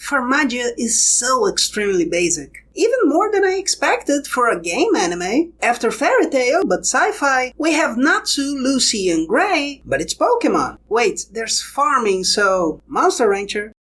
Farmagia is so extremely basic. Even more than I expected for a game anime. After Fairy Tail, but sci-fi, we have Natsu, Lucy, and Gray, but it's Pokemon. Wait, there's farming, so Monster Rancher.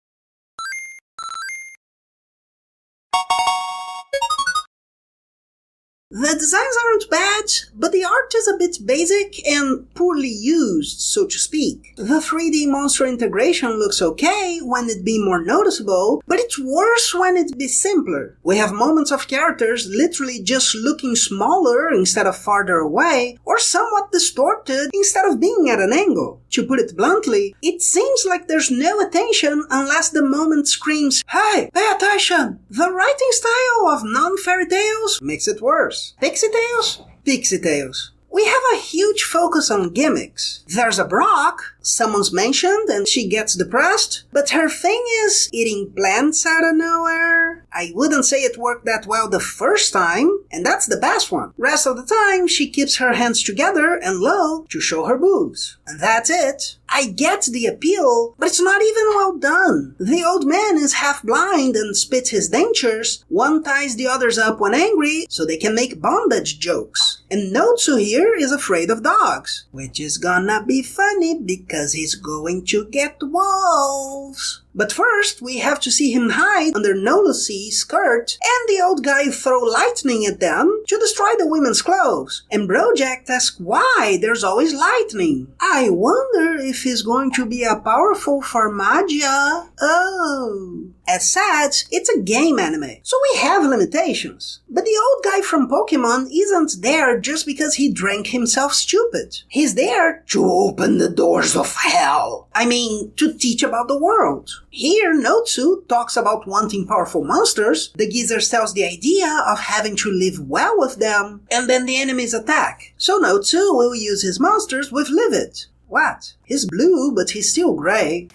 The designs aren't bad, but the art is a bit basic and poorly used, so to speak. The 3D monster integration looks okay when it be more noticeable, but it's worse when it be simpler. We have moments of characters literally just looking smaller instead of farther away, or somewhat distorted instead of being at an angle. To put it bluntly, it seems like there's no attention unless the moment screams, "Hey, pay attention!" The writing style of non-fairy tales makes it worse. Pixie Tales? Pixie Tales. We have a huge focus on gimmicks. There's a Brock, someone's mentioned and she gets depressed, but her thing is eating plants out of nowhere. I wouldn't say it worked that well the first time, and that's the best one. Rest of the time, she keeps her hands together and low to show her boobs. And that's it. I get the appeal, but it's not even well done. The old man is half blind and spits his dentures. One ties the others up when angry so they can make bondage jokes. And Notsu here is afraid of dogs, which is gonna be funny because he's going to get wolves. But first, we have to see him hide under Nolucy's skirt and the old guy throw lightning at them to destroy the women's clothes. And Brojack asks why there's always lightning. I wonder if he's going to be a powerful Farmagia. Oh. As such, it's a game anime, so we have limitations. But the old guy from Pokemon isn't there just because he drank himself stupid. He's there to open the doors of hell. I mean, to teach about the world. Here, Notsu talks about wanting powerful monsters, the geezer sells the idea of having to live well with them, and then the enemies attack. So Notsu will use his monsters with Live It. What? He's blue, but he's still gray.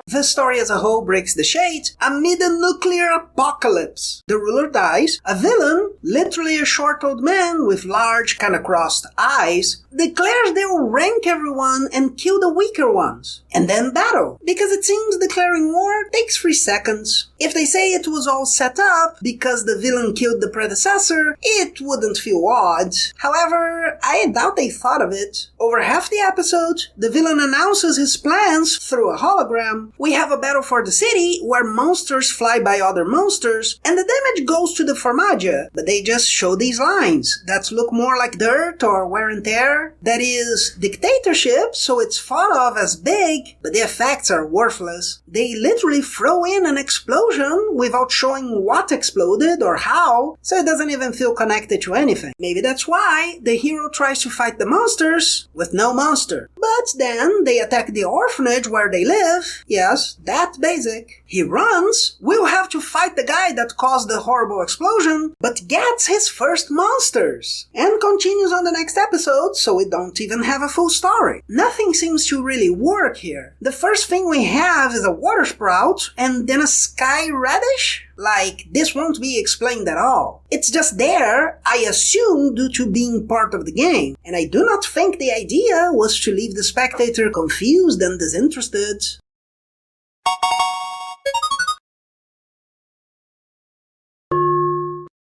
The story as a whole breaks the shade amid a nuclear apocalypse. The ruler dies, a villain, literally a short old man with large, kinda crossed eyes, declares they'll rank everyone and kill the weaker ones. And then battle, because it seems declaring war takes 3 seconds. If they say it was all set up because the villain killed the predecessor, it wouldn't feel odd. However, I doubt they thought of it. Over half the episode, the villain announces his plans through a hologram. We have a battle for the city where monsters fly by other monsters, and the damage goes to the Farmagia, but they just show these lines that look more like dirt or wear and tear. That is dictatorship, so it's thought of as big, but the effects are worthless. They literally throw in an explosion without showing what exploded or how, so it doesn't even feel connected to anything. Maybe that's why the hero tries to fight the monsters with no monster. But then they attack the orphanage where they live. Yes, that basic. He runs, will have to fight the guy that caused the horrible explosion, but gets his first monsters. And continues on the next episode, so we don't even have a full story. Nothing seems to really work here. The first thing we have is a water sprout, and then a sky radish? Like, this won't be explained at all. It's just there, I assume, due to being part of the game. And I do not think the idea was to leave the spectator confused and disinterested.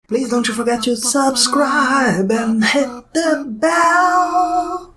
Please don't you forget to subscribe and hit the bell.